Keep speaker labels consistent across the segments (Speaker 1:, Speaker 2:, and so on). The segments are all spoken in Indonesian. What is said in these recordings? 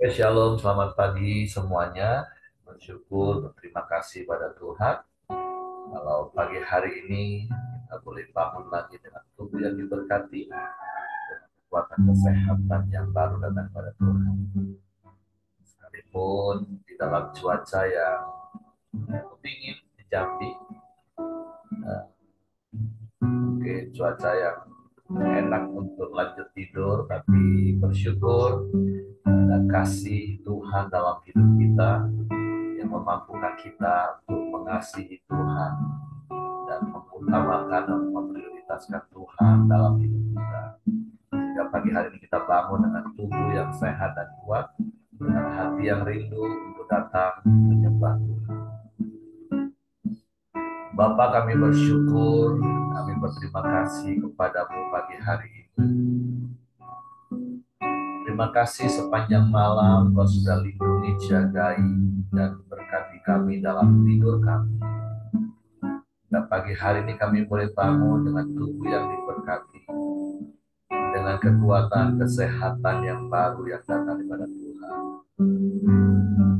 Speaker 1: Shalom, selamat pagi semuanya. Bersyukur, berterima kasih pada Tuhan. Kalau pagi hari ini kita boleh bangun lagi dengan tubuh yang diberkati, dengan kekuatan kesehatan yang baru datang pada Tuhan. Sekalipun di dalam cuaca yang dingin di Jambi, mungkin cuaca yang enak untuk lanjut tidur, tapi bersyukur ada kasih Tuhan dalam hidup kita yang memampukan kita untuk mengasihi Tuhan dan mengutamakan dan memprioritaskan Tuhan dalam hidup kita. Sehingga pagi hari ini kita bangun dengan tubuh yang sehat dan kuat, dengan hati yang rindu untuk datang menyembah Tuhan. Bapa, kami bersyukur, kami berterima kasih kepadamu pagi hari ini. Terima kasih sepanjang malam Kau sudah lindungi, jagai, dan berkati kami dalam tidur kami. Dan pagi hari ini kami boleh bangun dengan tubuh yang diberkati, dengan kekuatan kesehatan yang baru yang datang daripada Tuhan.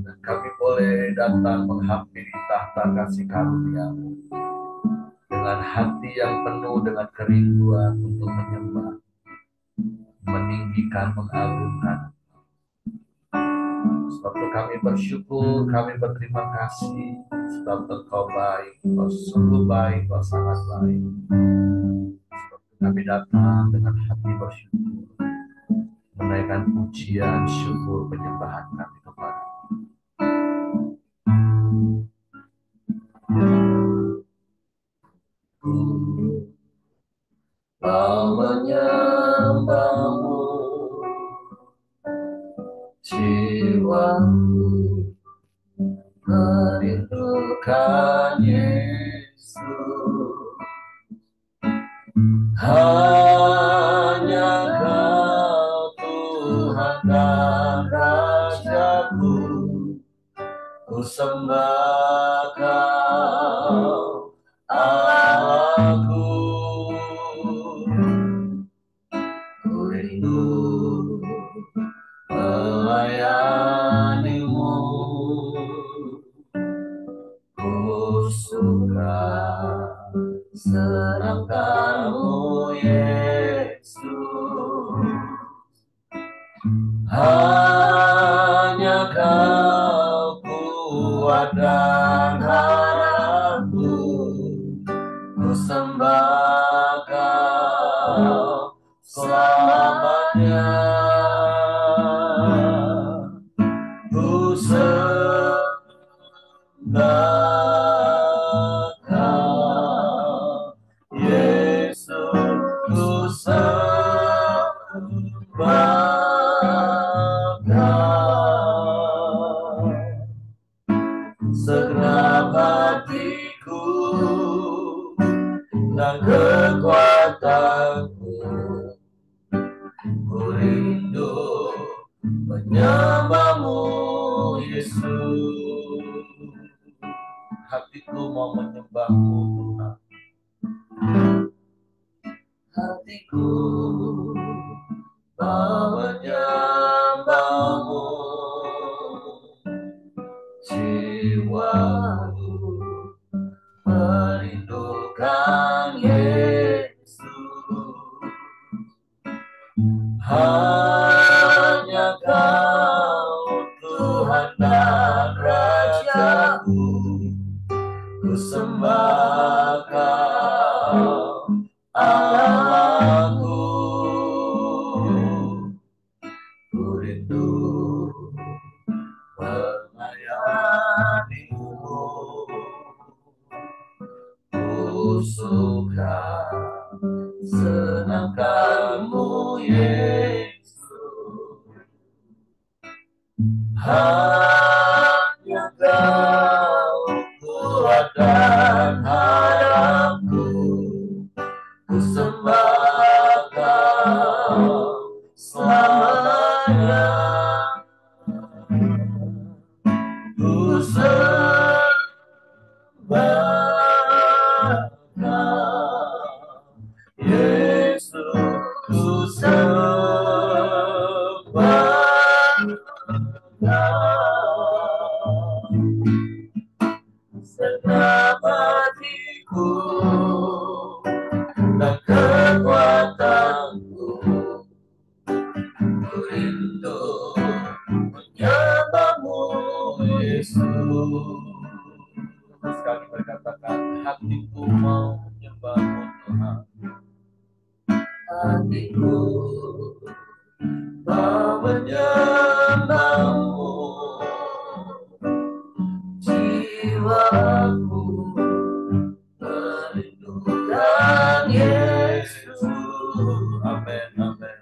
Speaker 1: Dan kami boleh datang menghampiri tahta kasih karunia-Mu dengan hati yang penuh dengan kerinduan untuk menyembah, meninggikan, mengagungkan. Sebab itu kami bersyukur, kami berterima kasih, sebab Engkau baik, Engkau sungguh baik, Engkau sangat baik. Sebab itu kami datang dengan hati bersyukur, menaikkan pujian, syukur, penyembahan kami kepada-Mu. Mau menyembah-Mu, jiwaku merindukan Yesus. Hanya Kau Tuhan dan Rajaku, ku sembah Kau Allahku. Ku rindu melayani-Mu, ku suka serangkan-Mu Yesus. Hanya Kau kuat dan harapku, ku sembah Kau selamanya. Ku sembah Kau Yesus, ku sembah Kau. Segenap hatiku dan kekuatanku, ku rindu menyembah-Mu Yesus. Hatiku mau menyembah-Mu Tuhan. Hatiku mau menyembah-Mu, jiwaku merindukan Yesus. Hanya Kau Tuhan dan Rajaku, ku sembah Kau Allahku. Ku rindu melayani-Mu, ku suka senangkan-Mu Yesus. Hanya Kau kuat dan harapku, ku sembah Kau selamanya. Ku sembah Kau Yesus, ku sembah rindu menyembahmu Yesus. Sekali berkatakan, hatiku mau menyembahmu Tuhan. Hatiku mau menyembahmu, jiwaku merindukan Yesus. Amin, amin.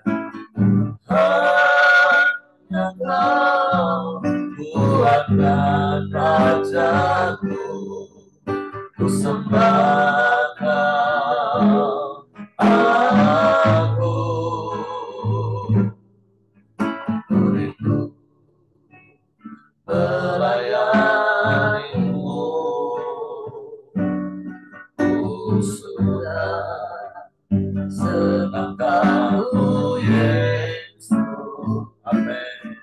Speaker 1: Hanya Kau Tuhan dan Rajaku, ku sembah Kau, aku rindu melayanimu, ku sudah senang Kau Yesus. Amin.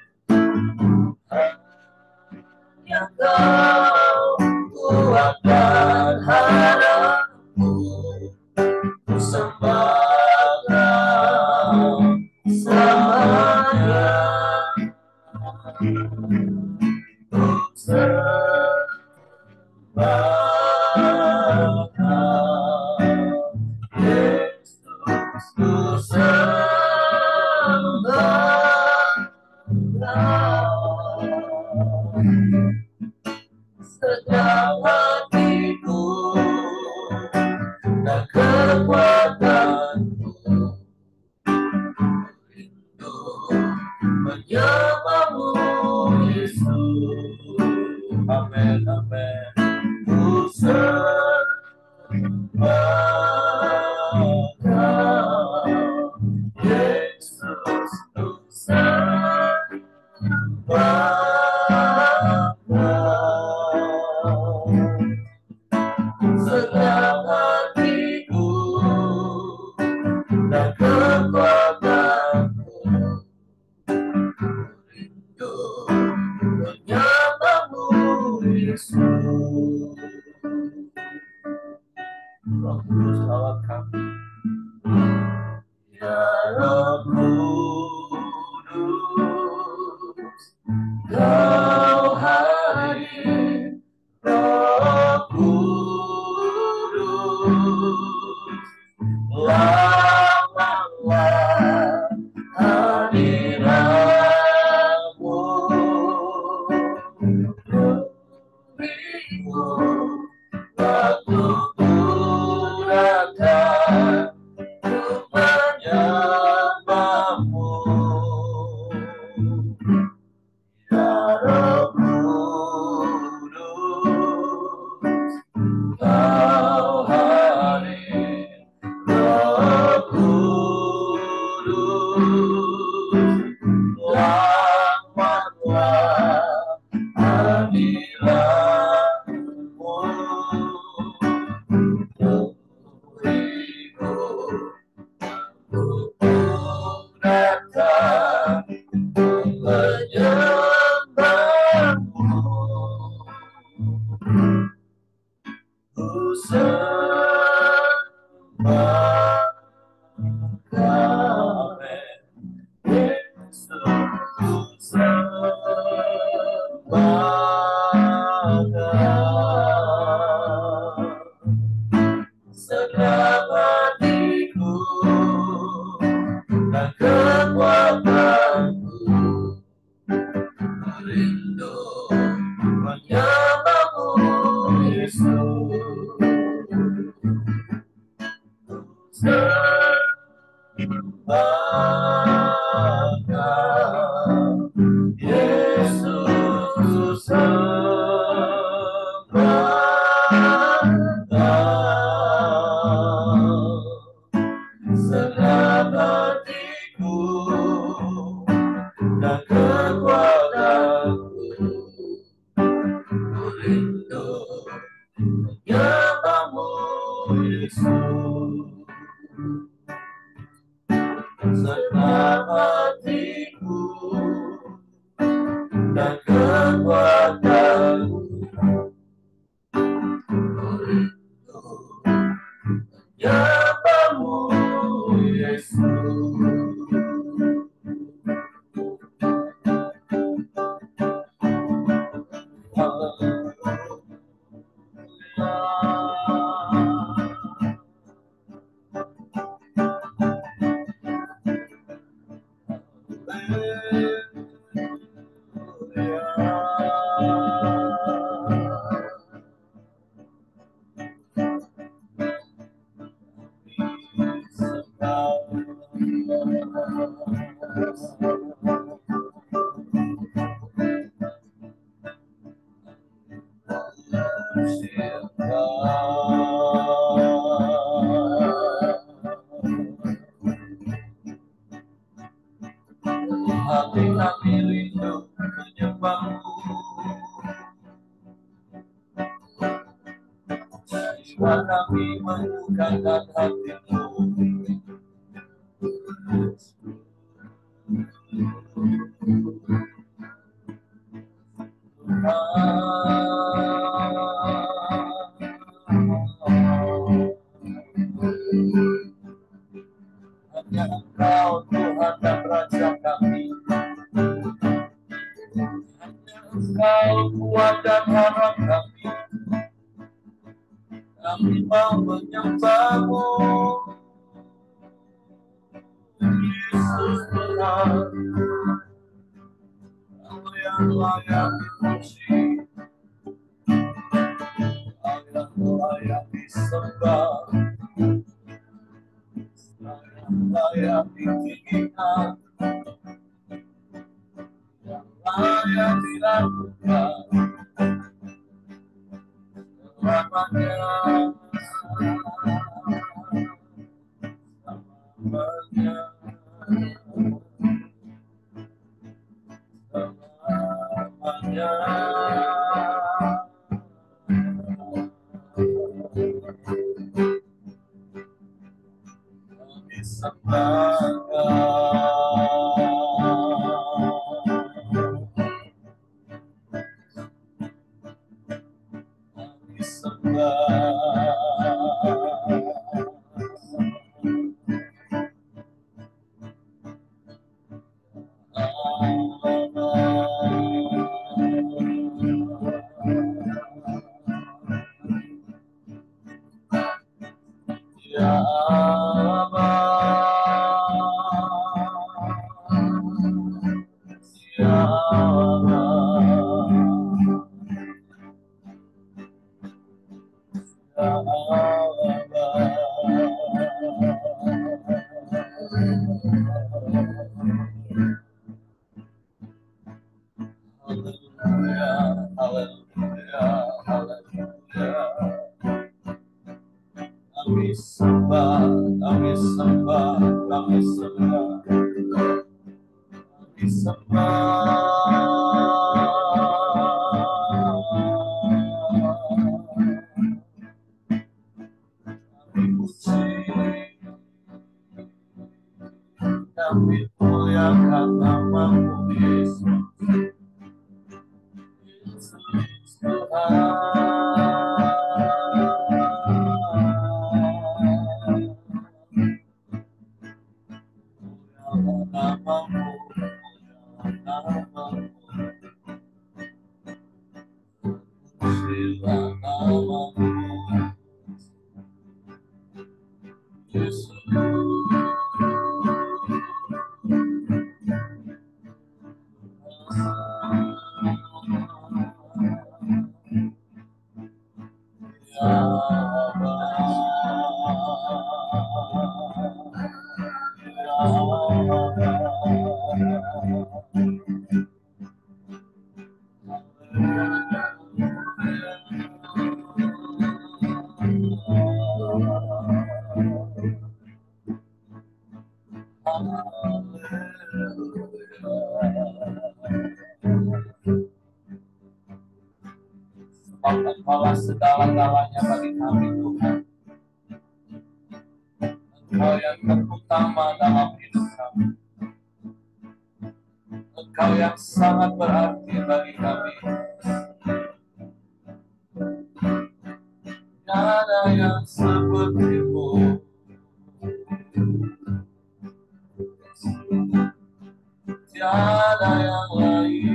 Speaker 1: Hanya Kau Tuhan dan harapku, ku sembah Kau selamanya. Ku sembah Kau Yesus, ku sembah Kau segenap hatiku dan kekuatanku, rindu menyembahmu Yesus. Amin, amin. Ku sembah Kau Yesus, ku sembah Kau segenap hatiku dan kekuatanku, rindu menyembahmu Yesus. Roh Kudus lawat kami, ya Roh Kudus, Kau hadir, Roh Kudus, lawatlah hadiratmu, berimu waktuku datang untuk menyembahmu. Ya Roh Kudus, Kau hadir, Roh Kudus, lawatlah hadiratmu, beriku untuk datang untuk menyembahmu. Ku sembah Kau, Yesus, ku sembah Kau segenap hatiku dan kekuatanku, rindu menyembahmu Yesus. Sembah Kau Yesus, ku sembah Kau segenap hatiku dan kekuatanku, rindu menyembahmu Yesus. Segenap hatiku dan kekuatanku, rindu menyembahmu Yesus. Hati kami rindu menyembahmu, jiwa kami membukakan hatimu. Hanya Engkau Tuhan dan Raja kami. Hanya Engkau kuat dan harap kami. Kami mau menyembahmu, Yesus Tuhan. Kau yang layak dipuji, Kau yang layak disembah, layak ditinggikan, yang layak dilakukan selamanya, selamanya, selamanya. Kami sembah kami Ya Allah, Ya Allah, Ya Haleluya, haleluya, haleluya. Kami sembah, kami sembah, kami sembah, kami sembah. Kami puji, kami muliakan namamu Yesus. Yesus Tuhan. Muliakan namamu, muliakan namamu. Pujilah namamu Yesus. Ya Allah, Ya Sebab Engkaulah segala-galanya bagi kami Tuhan. Engkau yang terutama dalam hidup kami. Engkau yang sangat berarti bagi kami. Tiada yang sepertimu, tiada yang lain,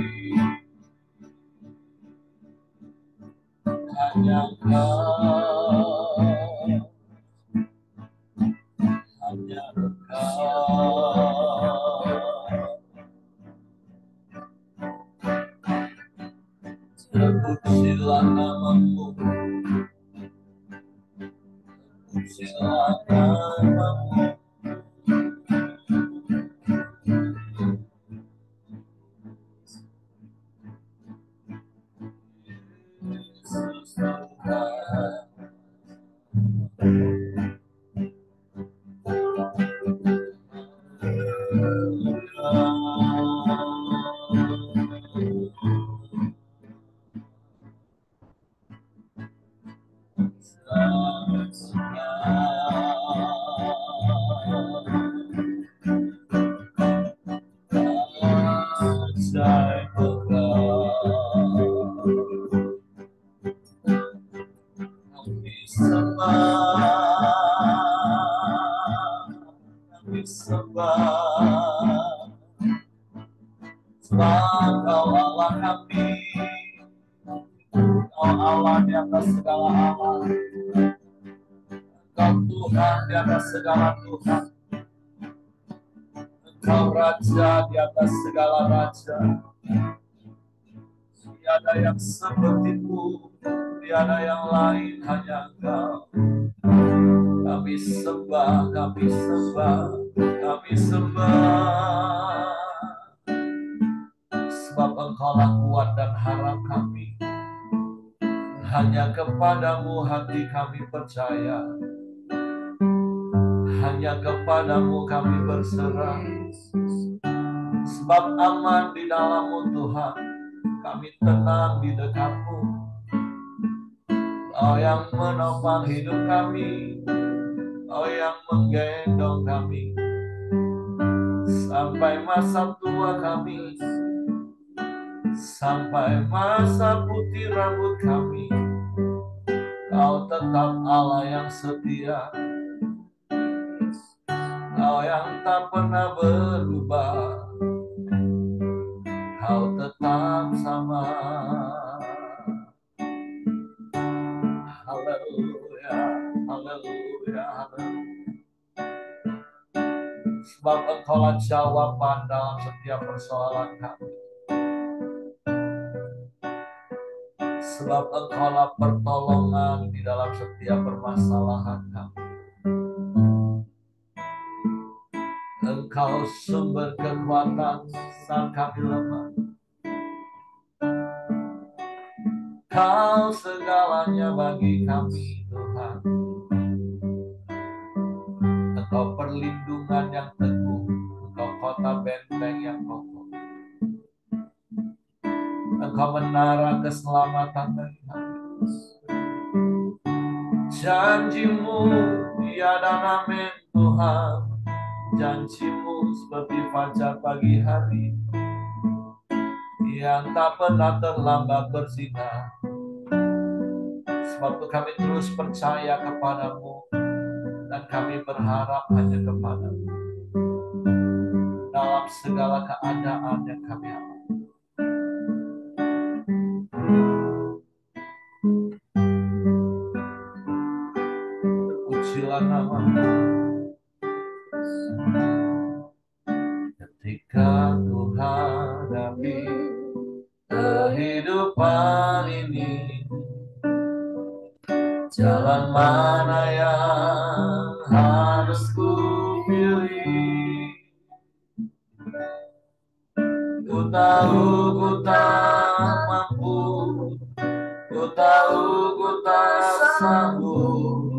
Speaker 1: hanya Engkau, hanya Engkau. Terpujilah namamu, terpujilah namamu. Yesus Tuhan. Sebab Kau Allah kami, Kau Allah di atas segala Allah, Kau Tuhan di atas segala Tuhan, Kau Raja di atas segala Raja. Tiada yang seperti-Mu, tiada yang lain, hanya Engkau. Kami sembah, kami sembah, kami sembah. Sebab Engkaulah kuat dan harap kami. Hanya kepadamu hati kami percaya. Hanya kepadamu kami berserah. Sebab aman di dalam-Mu Tuhan. Kami tenang di dekat-Mu. Kau yang menopang hidup kami. Kau yang menggendong kami. Sampai masa tua kami. Sampai masa putih rambut kami. Kau tetap Allah yang setia. Kau yang tak pernah berubah. Kau tetap sama. Haleluya, haleluya, haleluya. Sebab Engkaulah jawaban dalam setiap persoalan kami. Sebab Engkaulah pertolongan di dalam setiap permasalahan kami. Engkau sumber kekuatan saat kami lemah. Kau segalanya bagi kami, Tuhan. Engkau perlindungan yang teguh. Engkau kota benteng yang kokoh. Engkau menara keselamatan bagi kami. Janji-Mu tiada amin, Tuhan. Janji-Mu seperti fajar pagi hari yang tak pernah terlambat bersinar. Sebab itu kami terus percaya kepadamu dan kami berharap hanya kepadamu dalam segala keadaan yang kami alami. Terpujilah nama-Mu. Ketika ku hadapi kehidupan ini, jalan mana yang harus ku pilih? Ku tahu ku tak mampu, ku tahu ku tak sanggup.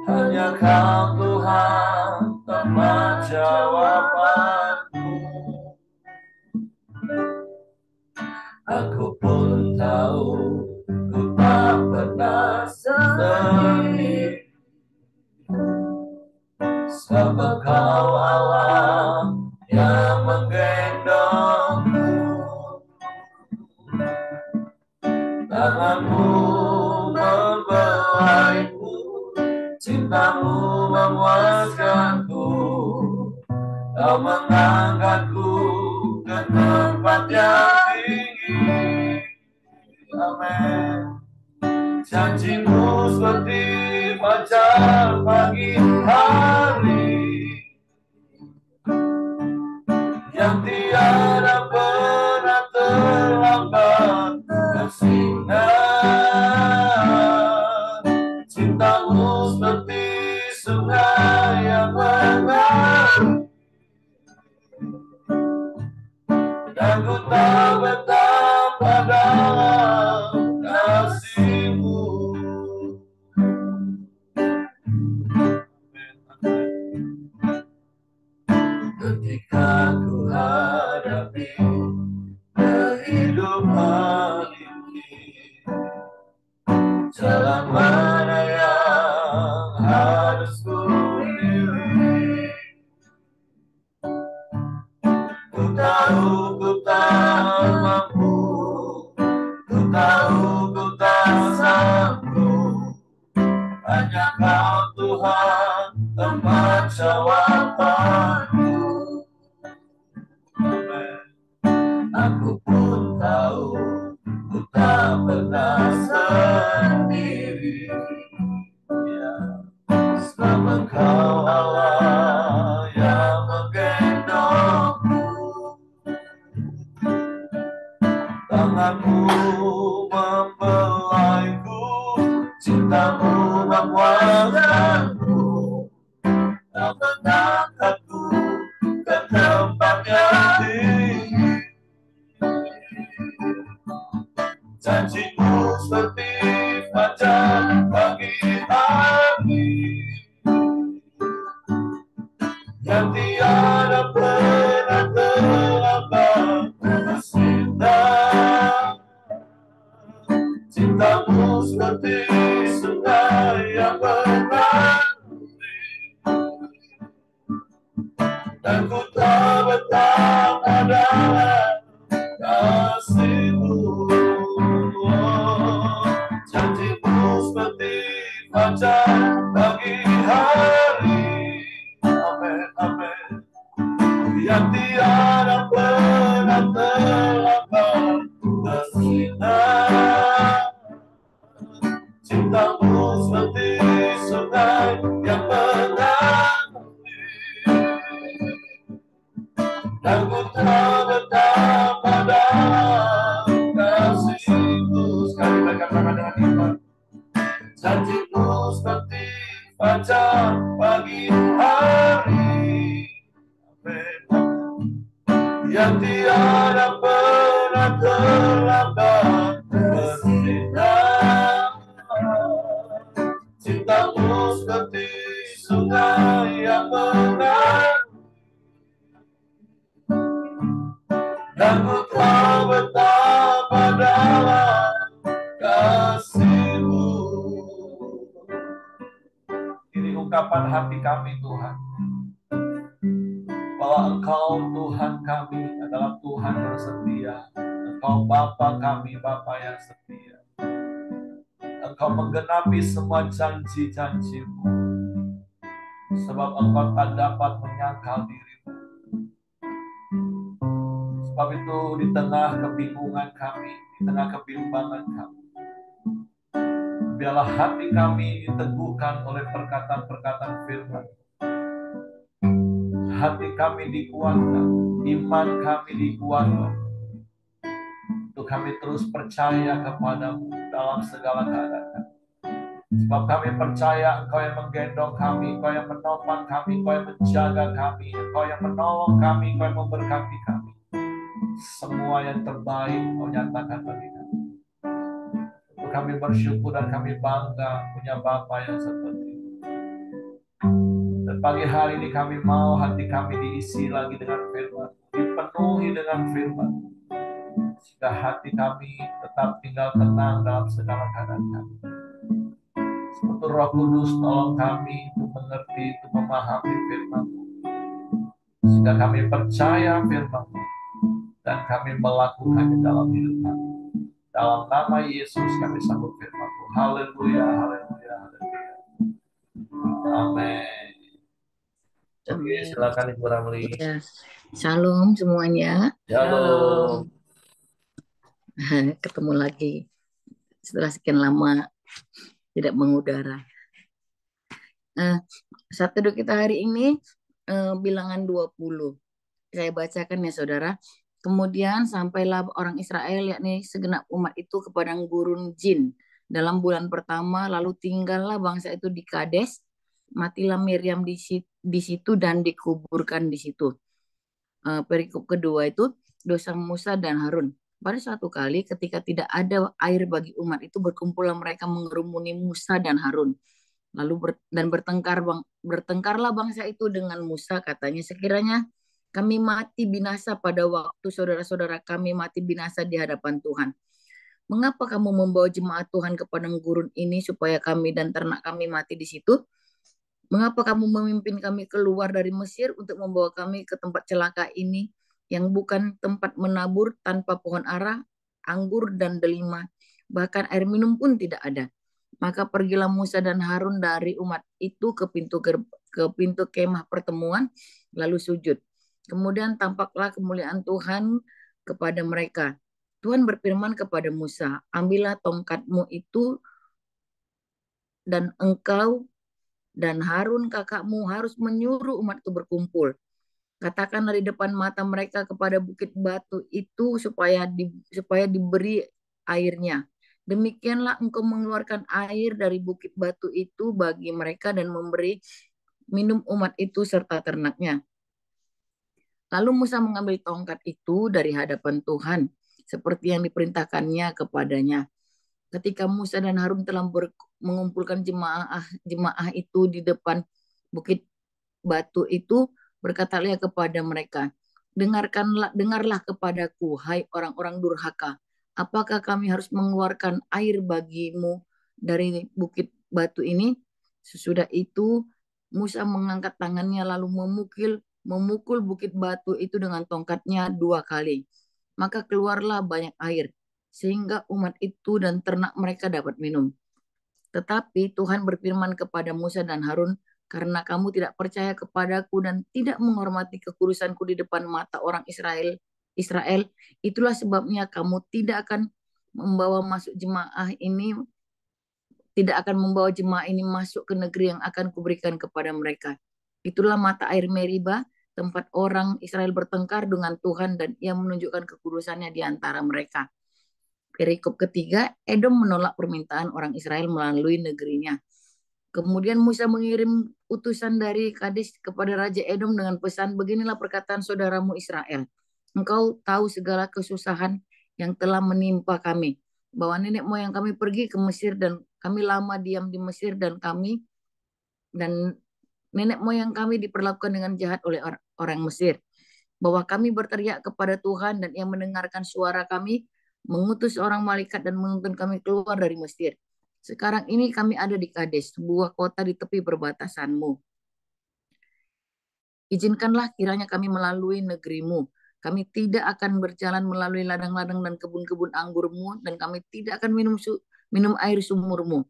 Speaker 1: Hanya Kau Tuhan tempat jawabanku. Aku pun tahu ku tak pernah sendiri. Sebab Kau Allah yang menggendongku. Tangan-Mu membelaiku, cinta-Mu memuaskanku. Kau mengangkatku ke tempat yang tinggi. Amin. Janji-Mu seperti fajar pagi hari yang tiada pernah terlambat. dan ku tak betapa dalam kasih-Mu. Ketika ku hadapi kehidupan ini, jalan mana yang harus ku pilih? Ku tahu ku tak mampu, ku tahu ku tak sanggup. Hanya Kau Tuhan tempat jawabanku. Aku pun tahu ku tak pernah sendiri, ya, sebab Engkau Allah yang menggendongku. Tanganmu membelaiku, cintamu memuaskanku, tak mengangkatku ke tempat yang tinggi. Janji-Mu seperti fajar pagi hari, yang tiada pernah terlambat bersinar. Cinta-Mu seperti sungai yang mengalir, dan ku tak betapa dalam kasih-Mu. Janji-Mu seperti fajar pagi hari, amin, amin, yang tiada pernah terlambat bersinar. Cinta-Mu seperti sungai yang mengalir, dan ku tak betapa dalam kasih-Mu. Sekali lagi katakan dengan iman. Janji-Mu seperti fajar pagi hari, amin, yang tiada pernah terlambat bersinar. Cinta-Mu seperti sungai yang mengalir, dan ku tahu betapa dalam kasih-Mu. Ini ungkapan hati kami, Tuhan, bahwa Engkau Tuhan kami adalah Tuhan yang setia. Engkau Bapa kami, Bapa yang setia. Engkau menggenapi semua janji-janji-Mu, sebab Engkau tak dapat menyangkal diri-Mu. Sebab itu di tengah kebingungan kami, di tengah kebimbangan kami, biarlah hati kami diteguhkan oleh perkataan-perkataan firman. Hati kami dikuatkan, iman kami dikuatkan, untuk kami terus percaya kepada-Mu dalam segala keadaan. Sebab kami percaya Engkau yang menggendong kami, Engkau yang menopang kami, Engkau yang menjaga kami, Engkau yang menolong kami, Engkau yang memberkati kami. Semua yang terbaik Engkau nyatakan bagi kami. Untuk kami bersyukur dan kami bangga punya Bapa yang seperti itu. Dan pagi hari ini kami mau hati kami diisi lagi dengan firman, dipenuhi dengan firman, sehingga hati kami tetap tinggal tenang dalam segala keadaan kami. Untuk Roh Kudus tolong kami untuk mengerti, untuk memahami firman-Mu, sehingga kami percaya firman-Mu dan kami melakukannya dalam hidup kami. Dalam nama Yesus kami sambut firman-Mu. Haleluya, haleluya, haleluya. Amin. Oke, silakan Ibu Ramli.
Speaker 2: Ya. Shalom semuanya.
Speaker 1: Shalom.
Speaker 2: Ketemu lagi setelah sekian lama tidak mengudara. Saat teduh kita hari ini bilangan 20. Saya bacakan ya saudara. Kemudian sampailah orang Israel, yakni segenap umat itu, ke padang gurun Jin dalam bulan pertama, lalu tinggallah bangsa itu di Kades. Matilah Miriam di situ dan dikuburkan di situ. Perikop kedua itu, dosa Musa dan Harun. Pada suatu kali ketika tidak ada air bagi umat itu, berkumpullah mereka mengerumuni Musa dan Harun. Lalu bertengkarlah bangsa itu dengan Musa, katanya, sekiranya kami mati binasa pada waktu saudara-saudara kami mati binasa di hadapan Tuhan. Mengapa kamu membawa jemaat Tuhan ke padang gurun ini supaya kami dan ternak kami mati di situ? Mengapa kamu memimpin kami keluar dari Mesir untuk membawa kami ke tempat celaka ini yang bukan tempat menabur, tanpa pohon ara, anggur dan delima, bahkan air minum pun tidak ada. Maka pergilah Musa dan Harun dari umat itu ke pintu kemah pertemuan, lalu sujud. Kemudian tampaklah kemuliaan Tuhan kepada mereka. Tuhan berfirman kepada Musa, ambillah tongkatmu itu dan engkau dan Harun kakakmu harus menyuruh umat itu berkumpul. Katakan dari depan mata mereka kepada bukit batu itu supaya diberi airnya. Demikianlah engkau mengeluarkan air dari bukit batu itu bagi mereka dan memberi minum umat itu serta ternaknya. Lalu Musa mengambil tongkat itu dari hadapan Tuhan, seperti yang diperintahkannya kepadanya. Ketika Musa dan Harun telah mengumpulkan jemaah itu di depan bukit batu itu, berkatalah kepada mereka, dengarlah kepadaku, hai orang-orang durhaka. Apakah kami harus mengeluarkan air bagimu dari bukit batu ini? Sesudah itu Musa mengangkat tangannya lalu memukul bukit batu itu dengan tongkatnya 2 kali. Maka keluarlah banyak air, sehingga umat itu dan ternak mereka dapat minum. Tetapi Tuhan berfirman kepada Musa dan Harun, karena kamu tidak percaya kepadaku dan tidak menghormati kekudusanku di depan mata orang Israel, itulah sebabnya kamu tidak akan membawa masuk jemaah ini, tidak akan membawa jemaah ini masuk ke negeri yang akan kuberikan kepada mereka. Itulah mata air Meriba, tempat orang Israel bertengkar dengan Tuhan dan ia menunjukkan kekudusannya di antara mereka. Perikop ketiga, Edom menolak permintaan orang Israel melalui negerinya. Kemudian Musa mengirim utusan dari Kades kepada Raja Edom dengan pesan, beginilah perkataan saudaramu Israel. Engkau tahu segala kesusahan yang telah menimpa kami, bahwa nenek moyang kami pergi ke Mesir dan kami lama diam di Mesir dan nenek moyang kami diperlakukan dengan jahat oleh orang Mesir. Bahwa kami berteriak kepada Tuhan dan ia mendengarkan suara kami, mengutus orang malaikat dan menuntun kami keluar dari Mesir. Sekarang ini kami ada di Kades, sebuah kota di tepi perbatasanmu. Izinkanlah kiranya kami melalui negerimu. Kami tidak akan berjalan melalui ladang-ladang dan kebun-kebun anggurmu, dan kami tidak akan minum air sumurmu.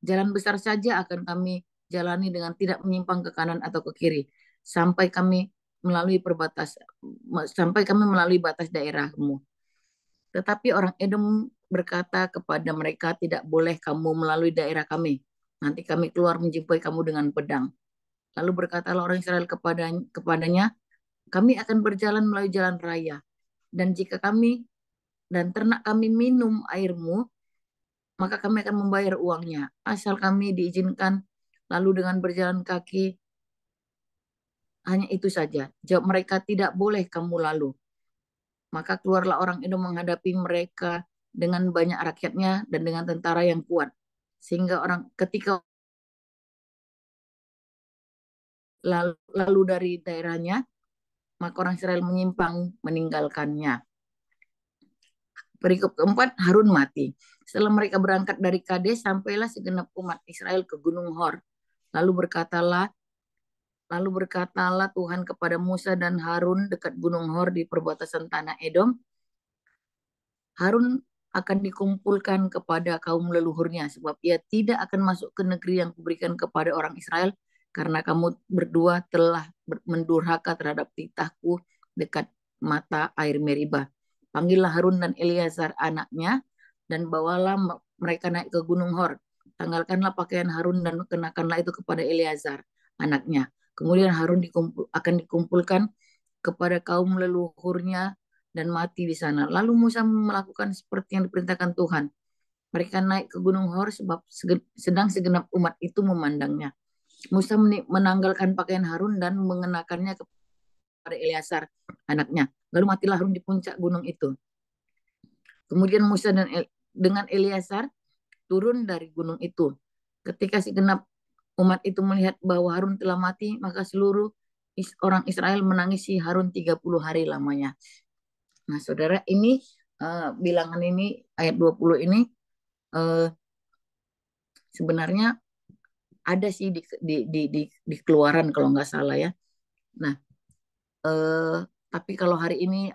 Speaker 2: Jalan besar saja akan kami jalani dengan tidak menyimpang ke kanan atau ke kiri, sampai kami melalui batas daerahmu. Tetapi orang Edom berkata kepada mereka, tidak boleh kamu melalui daerah kami. Nanti kami keluar menjumpai kamu dengan pedang. Lalu berkatalah orang Israel kepadanya, kami akan berjalan melalui jalan raya. Dan jika kami dan ternak kami minum airmu, maka kami akan membayar uangnya. Asal kami diizinkan lalu dengan berjalan kaki, hanya itu saja. Jawab mereka, tidak boleh kamu lalu. Maka keluarlah orang Edom menghadapi mereka dengan banyak rakyatnya dan dengan tentara yang kuat. Sehingga ketika lalu dari daerahnya, maka orang Israel menyimpang meninggalkannya. Perikop keempat, Harun mati. Setelah mereka berangkat dari Kades, sampailah segenap umat Israel ke Gunung Hor. Lalu berkatalah Tuhan kepada Musa dan Harun dekat Gunung Hor di perbatasan tanah Edom. Harun akan dikumpulkan kepada kaum leluhurnya, sebab ia tidak akan masuk ke negeri yang kuberikan kepada orang Israel, karena kamu berdua telah mendurhaka terhadap titahku dekat mata air Meriba. Panggillah Harun dan Eleazar anaknya, dan bawalah mereka naik ke Gunung Hor. Tanggalkanlah pakaian Harun dan kenakanlah itu kepada Eleazar anaknya. Kemudian Harun akan dikumpulkan kepada kaum leluhurnya dan mati di sana. Lalu Musa melakukan seperti yang diperintahkan Tuhan. Mereka naik ke Gunung Hor sebab sedang segenap umat itu memandangnya. Musa menanggalkan pakaian Harun dan mengenakannya kepada Eleazar anaknya. Lalu matilah Harun di puncak gunung itu. Kemudian Musa dengan Eleazar turun dari gunung itu. Ketika segenap umat itu melihat bahwa Harun telah mati, maka seluruh orang Israel menangisi Harun 30 hari lamanya. Nah, saudara, ini bilangan ini ayat 20 ini uh, sebenarnya ada sih di Keluaran kalau nggak salah ya. Nah, uh, tapi kalau hari ini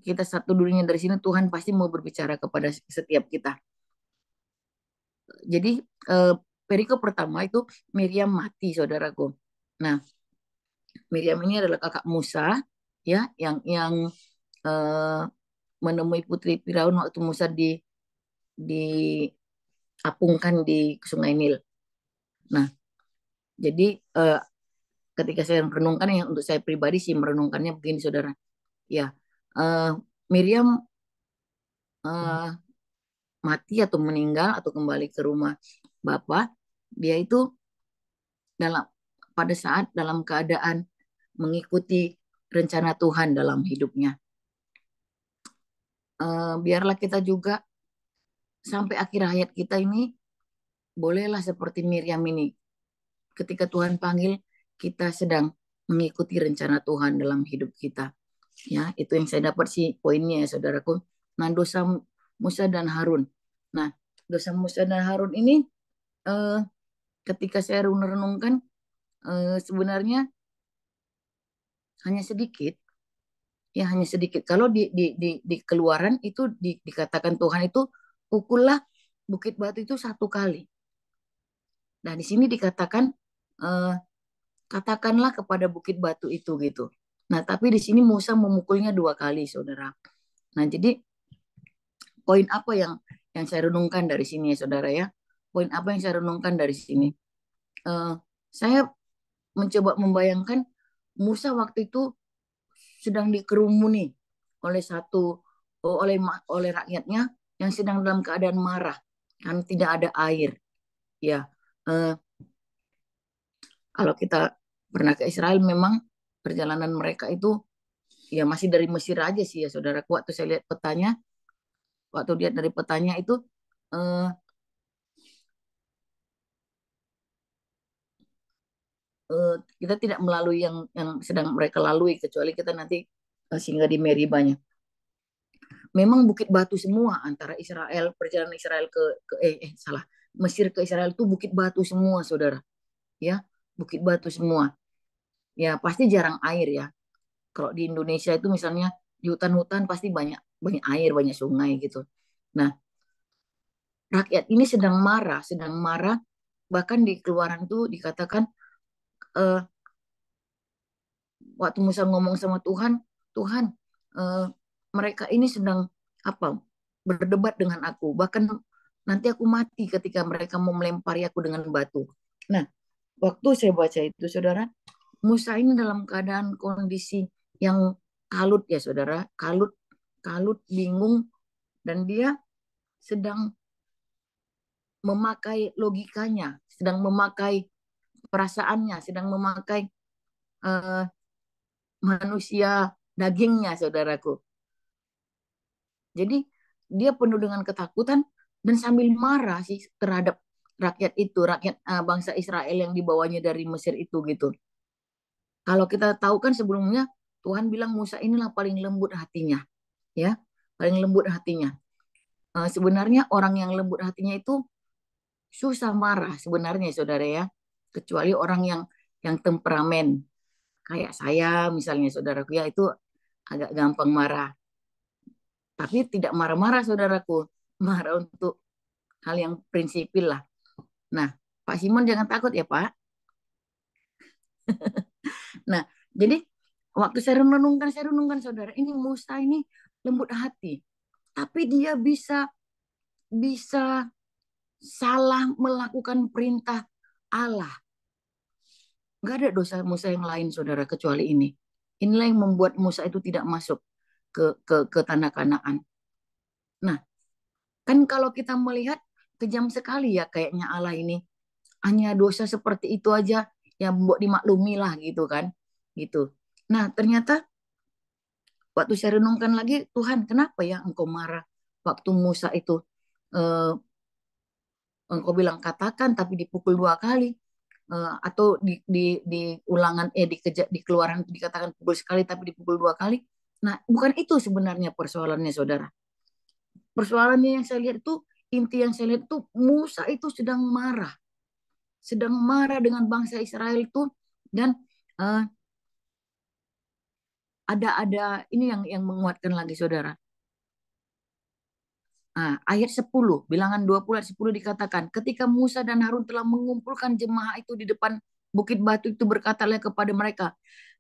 Speaker 2: kita satu dunia dari sini, Tuhan pasti mau berbicara kepada setiap kita. Jadi uh, perikop pertama itu Miriam mati, saudaraku. Nah, Miriam ini adalah kakak Musa, ya, yang uh, menemui putri Firaun waktu Musa diapungkan di Sungai Nil. Nah, jadi ketika saya merenungkan ya untuk saya pribadi sih merenungkannya begini, saudara. Ya, uh, Miriam uh, mati atau meninggal atau kembali ke rumah Bapak, dia itu dalam pada saat dalam keadaan mengikuti rencana Tuhan dalam hidupnya. Biarlah kita juga sampai akhir hayat kita ini bolehlah seperti Miriam ini. Ketika Tuhan panggil, kita sedang mengikuti rencana Tuhan dalam hidup kita. Ya, itu yang saya dapat sih poinnya ya, saudaraku. Nah, dosa Musa dan Harun. Nah, dosa Musa dan Harun ini eh, ketika saya renungkan sebenarnya hanya sedikit, ya hanya sedikit. Kalau di Keluaran itu dikatakan Tuhan itu pukullah bukit batu itu 1 kali. Nah, di sini dikatakan eh, katakanlah kepada bukit batu itu gitu. Nah, tapi di sini Musa memukulnya 2 kali, saudara. Nah, jadi poin apa yang saya renungkan dari sini ya, saudara ya? Poin apa yang saya renungkan dari sini? Eh, saya mencoba membayangkan Musa waktu itu sedang dikerumuni oleh oleh rakyatnya yang sedang dalam keadaan marah kan tidak ada air. Ya, eh, kalau kita pernah ke Israel memang perjalanan mereka itu ya masih dari Mesir aja sih ya saudara. Waktu saya lihat petanya, waktu lihat dari petanya itu eh, kita tidak melalui yang sedang mereka lalui kecuali kita nanti singgah di Meribanya. Memang bukit batu semua antara Israel perjalanan Israel salah Mesir ke Israel itu bukit batu semua saudara ya bukit batu semua ya pasti jarang air ya kalau di Indonesia itu misalnya di hutan-hutan pasti banyak banyak air banyak sungai gitu. Nah, rakyat ini sedang marah bahkan di Keluaran itu dikatakan eh, waktu Musa ngomong sama Tuhan, Tuhan eh, mereka ini sedang apa berdebat dengan aku, bahkan nanti aku mati ketika mereka mau melempari aku dengan batu. Nah, waktu saya baca itu, saudara, Musa ini dalam keadaan kondisi yang kalut ya, saudara, kalut, kalut, bingung, dan dia sedang memakai logikanya, sedang memakai perasaannya, sedang memakai uh, manusia dagingnya, saudaraku. Jadi dia penuh dengan ketakutan dan sambil marah sih terhadap rakyat itu, rakyat bangsa Israel yang dibawanya dari Mesir itu gitu. Kalau kita tahu kan sebelumnya Tuhan bilang Musa inilah paling lembut hatinya, ya, paling lembut hatinya. Sebenarnya orang yang lembut hatinya itu susah marah sebenarnya, saudara ya, kecuali orang yang temperamen kayak saya misalnya, saudaraku ya itu agak gampang marah. Tapi tidak marah-marah, saudaraku, marah untuk hal yang prinsipil lah. Nah, Pak Simon jangan takut ya Pak. Nah, jadi waktu saya renungkan saudara, ini Musa ini lembut hati, tapi dia bisa bisa salah melakukan perintah Allah. Gak ada dosa Musa yang lain, saudara, kecuali ini. Inilah yang membuat Musa itu tidak masuk ke tanah Kanaan. Nah, kan kalau kita melihat kejam sekali ya kayaknya Allah ini. Hanya dosa seperti itu aja yang buat dimaklumi lah gitu kan. Gitu. Nah, ternyata waktu saya renungkan lagi, Tuhan kenapa ya engkau marah waktu Musa itu eh, engkau bilang katakan tapi dipukul 2 kali. Atau di ulangan di keluaran itu dikatakan pukul sekali tapi dipukul 2 kali. Nah, bukan itu sebenarnya persoalannya, saudara. Persoalannya yang saya lihat itu, inti yang saya lihat itu, Musa itu sedang marah dengan bangsa Israel itu. Dan uh, ada ini yang menguatkan lagi, saudara. Nah, ayat 10, bilangan 20 ayat 10 dikatakan, ketika Musa dan Harun telah mengumpulkan jemaah itu di depan bukit batu itu, berkatalah kepada mereka,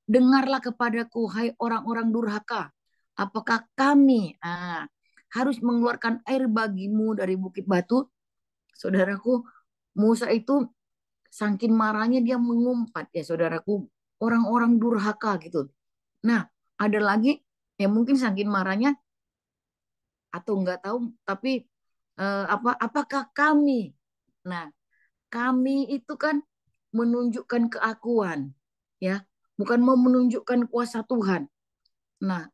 Speaker 2: dengarlah kepadaku, hai orang-orang durhaka, apakah kami harus mengeluarkan air bagimu dari bukit batu? Saudaraku, Musa itu saking marahnya dia mengumpat ya, saudaraku, orang-orang durhaka gitu. Nah, ada lagi yang mungkin saking marahnya atau enggak tahu, tapi apakah kami? Nah, kami itu kan menunjukkan keakuan, ya, bukan mau menunjukkan kuasa Tuhan. Nah,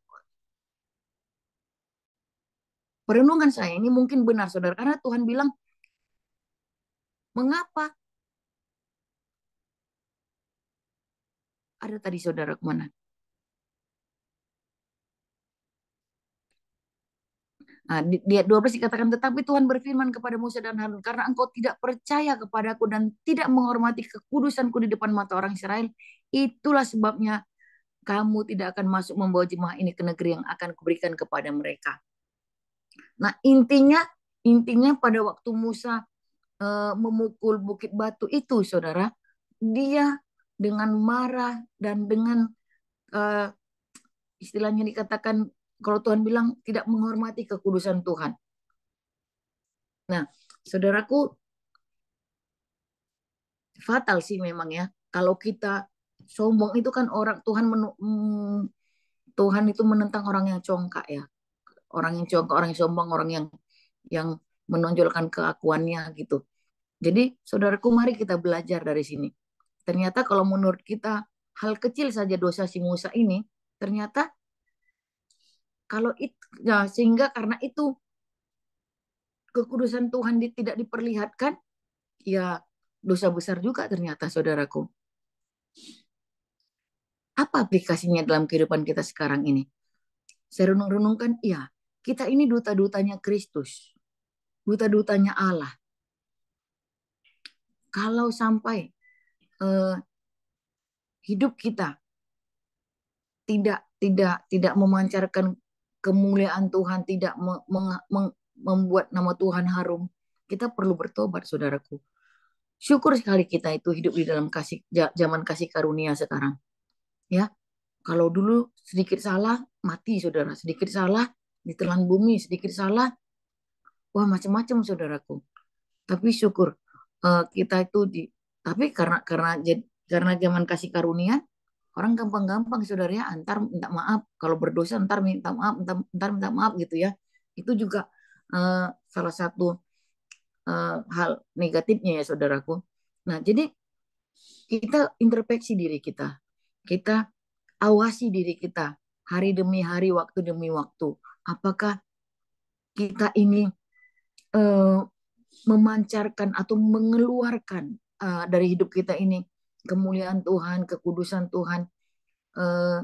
Speaker 2: perenungan saya ini mungkin benar, saudara, karena Tuhan bilang, mengapa ada tadi saudara kemana? Nah, di ayat 12 dikatakan, tetapi Tuhan berfirman kepada Musa dan Harun, karena engkau tidak percaya kepadaku dan tidak menghormati kekudusanku di depan mata orang Israel, itulah sebabnya kamu tidak akan masuk membawa jemaah ini ke negeri yang akan kuberikan kepada mereka. Nah, intinya pada waktu Musa memukul bukit batu itu, saudara, dia dengan marah dan dengan uh, istilahnya dikatakan, kalau Tuhan bilang tidak menghormati kekudusan Tuhan. Nah, saudaraku, fatal sih memang ya. Kalau kita sombong itu kan orang Tuhan itu menentang orang yang congkak ya. Orang yang congkak, orang yang sombong, orang yang menonjolkan keakuannya gitu. Jadi, saudaraku, mari kita belajar dari sini. Ternyata kalau menurut kita hal kecil saja dosa si Musa ini, ternyata kalau itu, ya, sehingga karena itu kekudusan Tuhan tidak diperlihatkan, ya dosa besar juga ternyata, saudaraku. Apa aplikasinya dalam kehidupan kita sekarang ini? Saya renung-renungkan, ya, kita ini duta-dutanya Kristus, duta-dutanya Allah. Kalau sampai eh, hidup kita tidak memancarkan kemuliaan Tuhan, tidak membuat nama Tuhan harum, kita perlu bertobat, saudaraku. Syukur sekali kita itu hidup di dalam zaman kasih karunia sekarang. Ya, kalau dulu sedikit salah mati, saudara, sedikit salah ditelan bumi, sedikit salah, wah, macam-macam, saudaraku. Tapi syukur kita itu tapi karena zaman kasih karunia, orang gampang-gampang, saudara, ya, antar minta maaf, kalau berdosa antar minta maaf, antar minta maaf gitu ya. Itu juga salah satu hal negatifnya ya, saudaraku. Nah, jadi kita introspeksi diri kita, kita awasi diri kita hari demi hari, waktu demi waktu. Apakah kita ini eh, memancarkan atau mengeluarkan dari hidup kita ini kemuliaan Tuhan, kekudusan Tuhan, eh,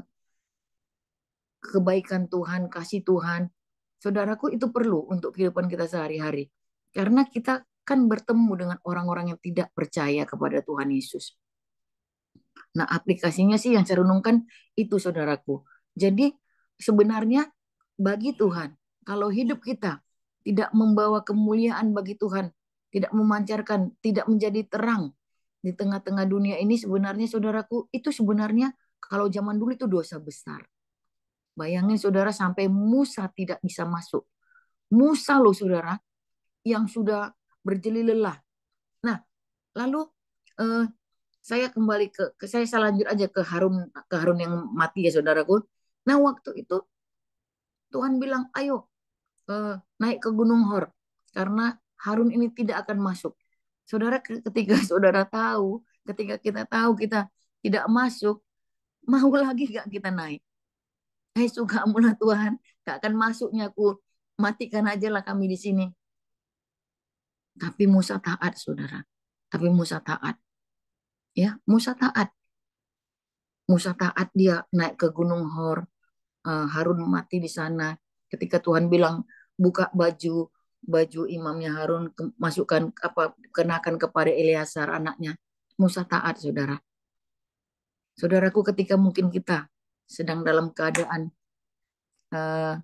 Speaker 2: kebaikan Tuhan, kasih Tuhan. Saudaraku, itu perlu untuk kehidupan kita sehari-hari. Karena kita kan bertemu dengan orang-orang yang tidak percaya kepada Tuhan Yesus. Nah, aplikasinya sih yang saya renungkan itu, saudaraku. Jadi sebenarnya bagi Tuhan, kalau hidup kita tidak membawa kemuliaan bagi Tuhan, tidak memancarkan, tidak menjadi terang di tengah-tengah dunia ini, sebenarnya, saudaraku, itu sebenarnya kalau zaman dulu itu dosa besar. Bayangin, saudara, sampai Musa tidak bisa masuk. Musa loh, saudara, yang sudah berjeli lelah. Nah, lalu eh, saya kembali saya lanjut aja ke Harun yang mati ya, saudaraku. Nah, waktu itu Tuhan bilang, ayo naik ke Gunung Hor karena Harun ini tidak akan masuk. Saudara, ketika saudara tahu, ketika kita tahu kita tidak masuk, mau lagi gak kita naik? Hai sukamulah Tuhan, gak akan masuknya aku, matikan aja lah kami di sini. Tapi Musa taat, saudara. Tapi Musa taat, ya. Musa taat. Musa taat, dia naik ke Gunung Hor. Harun mati di sana. Ketika Tuhan bilang buka baju baju imamnya Harun, masukkan apa, kenakan kepada Eleazar anaknya. Musa taat, saudara. Saudaraku, ketika mungkin kita sedang dalam keadaan eh,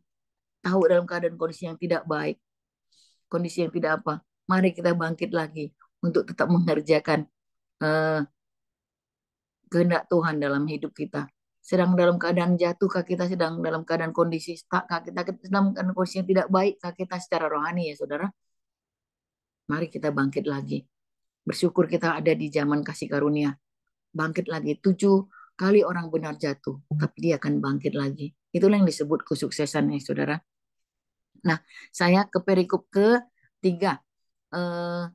Speaker 2: tahu dalam keadaan kondisi yang tidak baik, kondisi yang tidak apa, mari kita bangkit lagi untuk tetap mengerjakan eh, kehendak Tuhan dalam hidup kita. Sedang dalam keadaan jatuh, kah kita sedang dalam keadaan kondisi stuck, kah kita sedang dalam kondisi yang tidak baik, kah kita secara rohani, ya saudara. Mari kita bangkit lagi. Bersyukur kita ada di zaman kasih karunia. Bangkit lagi. 7 kali orang benar jatuh, tapi dia akan bangkit lagi. Itulah yang disebut kesuksesan, ya saudara. Nah, saya ke perikop ketiga. Eh,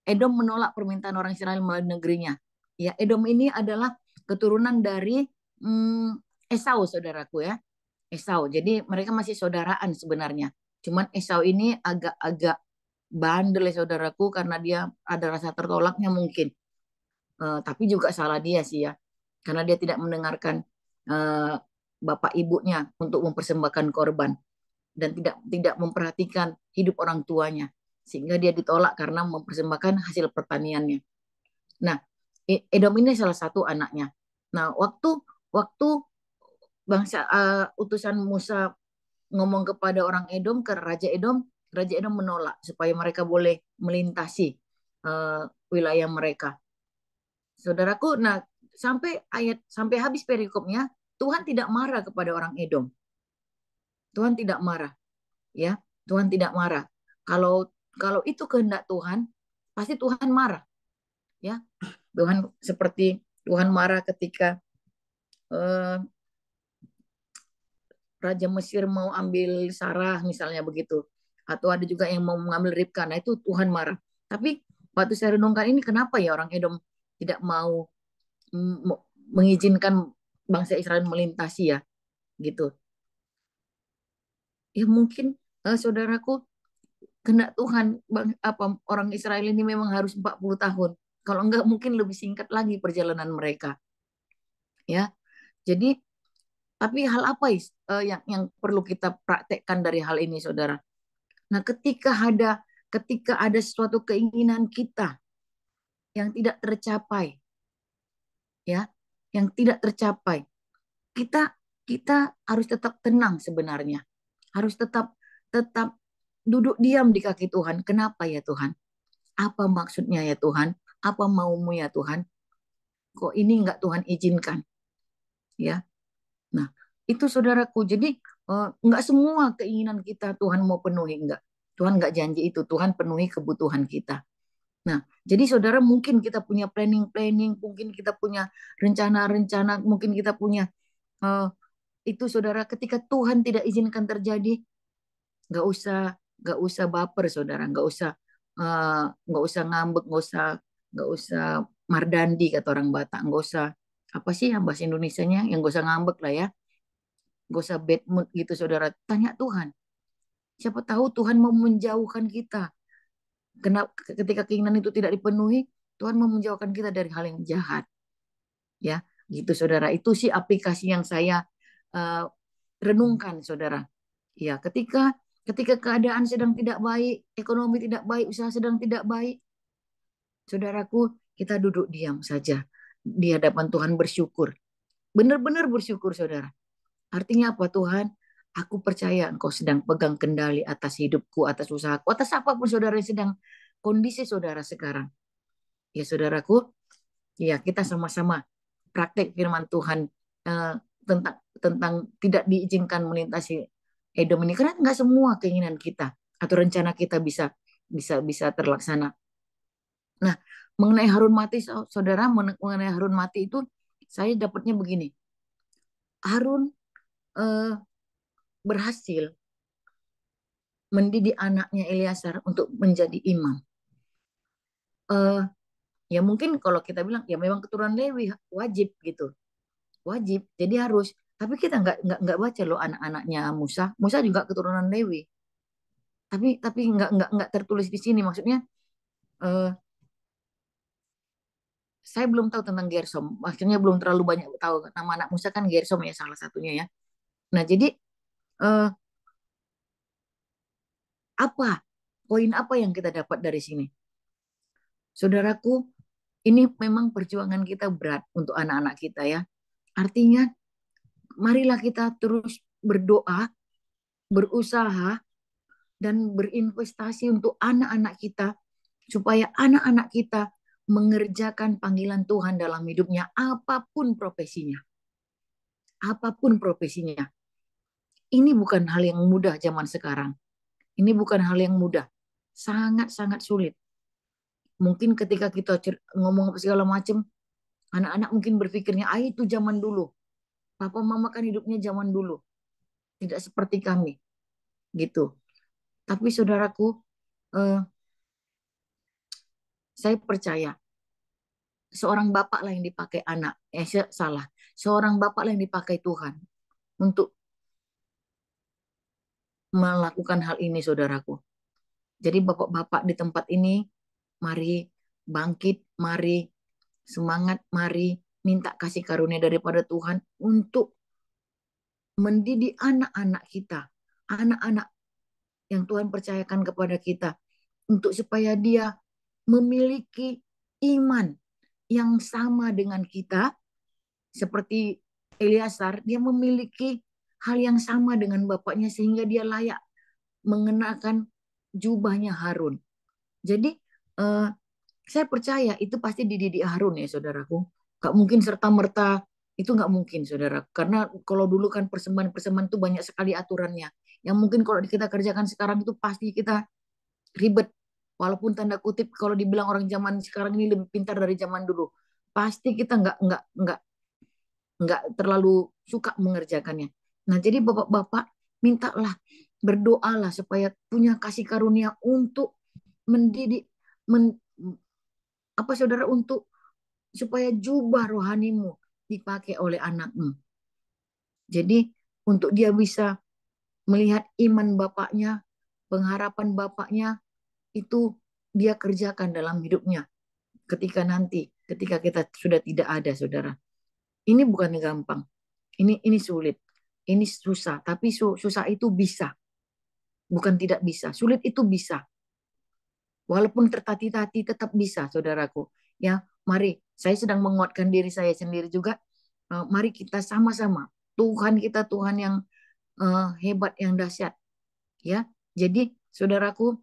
Speaker 2: Edom menolak permintaan orang Israel melalui negerinya. Ya, Edom ini adalah keturunan dari Esau, saudaraku ya. Esau. Jadi mereka masih saudaraan sebenarnya. Cuman Esau ini agak-agak bandel, ya saudaraku, karena dia ada rasa tertolaknya mungkin. Tapi juga salah dia sih ya. Karena dia tidak mendengarkan eh, bapak ibunya untuk mempersembahkan korban dan tidak tidak memperhatikan hidup orang tuanya, sehingga dia ditolak karena mempersembahkan hasil pertaniannya. Nah, Edom ini salah satu anaknya. Nah, waktu waktu bangsa utusan Musa ngomong kepada orang Edom, ke Raja Edom menolak supaya mereka boleh melintasi wilayah mereka. Saudaraku, nah sampai habis perikopnya, Tuhan tidak marah kepada orang Edom. Tuhan tidak marah, ya. Tuhan tidak marah. Kalau kalau itu kehendak Tuhan, pasti Tuhan marah, ya. Tuhan seperti Tuhan marah ketika eh, Raja Mesir mau ambil Sarah misalnya begitu. Atau ada juga yang mau mengambil Ribka. Nah, itu Tuhan marah. Tapi waktu saya renungkan ini, kenapa ya orang Edom tidak mau mengizinkan bangsa Israel melintasi, ya, gitu. Ya mungkin saudaraku, kehendak Tuhan, apa, orang Israel ini memang harus 40 tahun. Kalau enggak mungkin lebih singkat lagi perjalanan mereka, ya. Jadi, tapi hal apa yang perlu kita praktekkan dari hal ini, saudara? Nah, ketika ada suatu keinginan kita yang tidak tercapai, ya, yang tidak tercapai, kita kita harus tetap tenang sebenarnya. Harus tetap tetap duduk diam di kaki Tuhan. Kenapa ya Tuhan? Apa maksudnya ya Tuhan? Apa maumu ya Tuhan? Kok ini enggak Tuhan izinkan? Ya. Nah, itu saudaraku. Jadi enggak semua keinginan kita Tuhan mau penuhi, enggak. Tuhan enggak janji itu. Tuhan penuhi kebutuhan kita. Nah, jadi saudara, mungkin kita punya planning-planning, mungkin kita punya rencana-rencana, mungkin kita punya eh, itu saudara, ketika Tuhan tidak izinkan terjadi, nggak usah nggak usah baper saudara, nggak usah ngambek, nggak usah mardandi kata orang Batak, nggak usah apa sih yang bahasa Indonesianya, yang nggak usah ngambek lah ya, nggak usah bad mood gitu saudara. Tanya Tuhan, siapa tahu Tuhan mau menjauhkan kita. Kenapa ketika keinginan itu tidak dipenuhi, Tuhan mau menjauhkan kita dari hal yang jahat, ya, gitu saudara. Itu sih aplikasi yang saya uh, renungkan saudara. Ya, ketika ketika keadaan sedang tidak baik, ekonomi tidak baik, usaha sedang tidak baik, saudaraku, kita duduk diam saja di hadapan Tuhan, bersyukur. Benar-benar bersyukur, saudara. Artinya apa, Tuhan? Aku percaya Engkau sedang pegang kendali atas hidupku, atas usahaku, atas apapun saudara yang sedang kondisi saudara sekarang. Ya, saudaraku, ya kita sama-sama praktek firman Tuhan tentang tentang tidak diizinkan melintasi Edom ini, karena nggak semua keinginan kita atau rencana kita bisa bisa bisa terlaksana. Nah, mengenai Harun mati, saudara, mengenai Harun mati itu saya dapatnya begini. Harun eh, berhasil mendidik anaknya Eleazar untuk menjadi imam. Eh, ya mungkin kalau kita bilang ya memang keturunan Lewi wajib gitu, wajib, jadi harus. Tapi kita nggak baca loh anak-anaknya Musa. Musa juga keturunan Lewi. Tapi nggak tertulis di sini. Maksudnya eh, saya belum tahu tentang Gersom. Maksudnya belum terlalu banyak tahu. Nama anak Musa kan Gersom ya salah satunya ya. Nah jadi eh, apa poin apa yang kita dapat dari sini? Saudaraku, ini memang perjuangan kita berat untuk anak-anak kita ya. Artinya, marilah kita terus berdoa, berusaha, dan berinvestasi untuk anak-anak kita, supaya anak-anak kita mengerjakan panggilan Tuhan dalam hidupnya, apapun profesinya. Apapun profesinya. Ini bukan hal yang mudah zaman sekarang. Ini bukan hal yang mudah. Sangat-sangat sulit. Mungkin ketika kita ngomong apa segala macam, anak-anak mungkin berpikirnya, ah itu zaman dulu. Papa mama kan hidupnya zaman dulu. Tidak seperti kami. Gitu. Tapi saudaraku, eh, saya percaya seorang bapak lah yang dipakai anak. Salah. Seorang bapak lah yang dipakai Tuhan untuk melakukan hal ini, saudaraku. Jadi bapak-bapak di tempat ini, mari bangkit, mari semangat, mari minta kasih karunia daripada Tuhan untuk mendidik anak-anak kita, anak-anak yang Tuhan percayakan kepada kita, untuk supaya dia memiliki iman yang sama dengan kita, seperti Eliasar, dia memiliki hal yang sama dengan bapaknya sehingga dia layak mengenakan jubahnya Harun. Jadi eh, saya percaya itu pasti dididik Harun ya saudaraku. Gak mungkin serta-merta itu nggak mungkin saudara. Karena kalau dulu kan persembahan-persembahan itu banyak sekali aturannya. Yang mungkin kalau kita kerjakan sekarang itu pasti kita ribet. Walaupun tanda kutip kalau dibilang orang zaman sekarang ini lebih pintar dari zaman dulu, pasti kita nggak terlalu suka mengerjakannya. Nah jadi bapak-bapak mintalah berdoalah supaya punya kasih karunia untuk mendidik men, apa saudara untuk supaya jubah rohanimu dipakai oleh anakmu. Jadi untuk dia bisa melihat iman bapaknya, pengharapan bapaknya itu dia kerjakan dalam hidupnya ketika kita sudah tidak ada, saudara. Ini bukan gampang. Ini sulit. Ini susah, tapi susah itu bisa. Bukan tidak bisa. Sulit itu bisa. Walaupun tertati-tati tetap bisa, saudaraku. Ya, mari. Saya sedang menguatkan diri saya sendiri juga. Mari kita sama-sama. Tuhan kita Tuhan yang hebat, yang dahsyat. Ya, jadi saudaraku,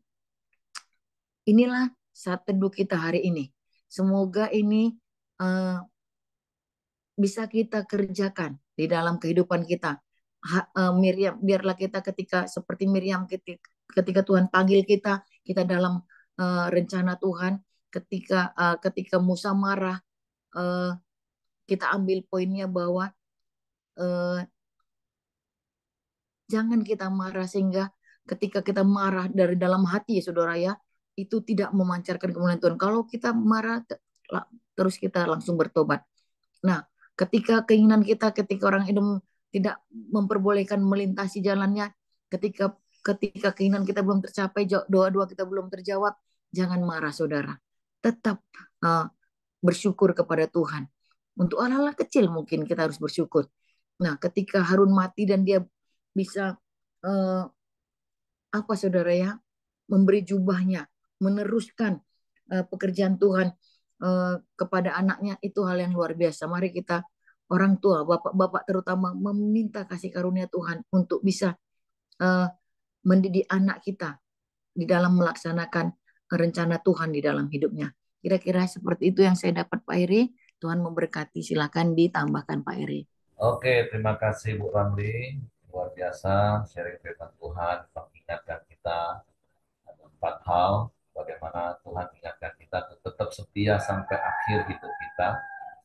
Speaker 2: inilah saat teduh kita hari ini. Semoga ini eh, bisa kita kerjakan di dalam kehidupan kita. Miriam, biarlah kita ketika seperti Miriam ketika Tuhan panggil kita, kita dalam rencana Tuhan. Ketika Musa marah, eh, kita ambil poinnya bahwa eh, jangan kita marah sehingga ketika kita marah dari dalam hati ya saudara ya, itu tidak memancarkan kemuliaan Tuhan. Kalau kita marah terus kita langsung bertobat. Nah, ketika orang Edom tidak memperbolehkan melintasi jalannya, ketika ketika keinginan kita belum tercapai, doa-doa kita belum terjawab, jangan marah saudara. Tetap uh, bersyukur kepada Tuhan. Untuk hal-hal kecil mungkin kita harus bersyukur. Nah, ketika Harun mati dan dia bisa uh, apa saudara ya, memberi jubahnya, meneruskan pekerjaan Tuhan kepada anaknya, itu hal yang luar biasa. Mari kita orang tua, bapak-bapak terutama meminta kasih karunia Tuhan untuk bisa uh, mendidik anak kita di dalam melaksanakan rencana Tuhan di dalam hidupnya. Kira-kira seperti itu yang saya dapat Pak Eri. Tuhan memberkati. Silakan ditambahkan Pak Eri.
Speaker 1: Oke, terima kasih Bu Ramli. Luar biasa sharing firman Tuhan, mengingatkan kita ada 4 hal. Bagaimana Tuhan mengingatkan kita untuk tetap setia sampai akhir hidup kita.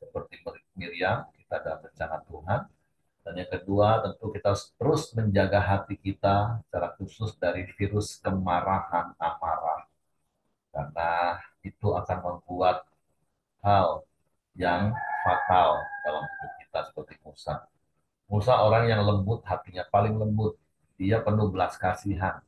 Speaker 1: Seperti Miriam, kita dalam rencana Tuhan. Dan yang kedua, tentu kita harus terus menjaga hati kita, secara khusus dari virus kemarahan, amarah. Karena itu akan membuat hal yang fatal dalam hidup kita seperti Musa. Musa orang yang lembut hatinya, paling lembut. Dia penuh belas kasihan.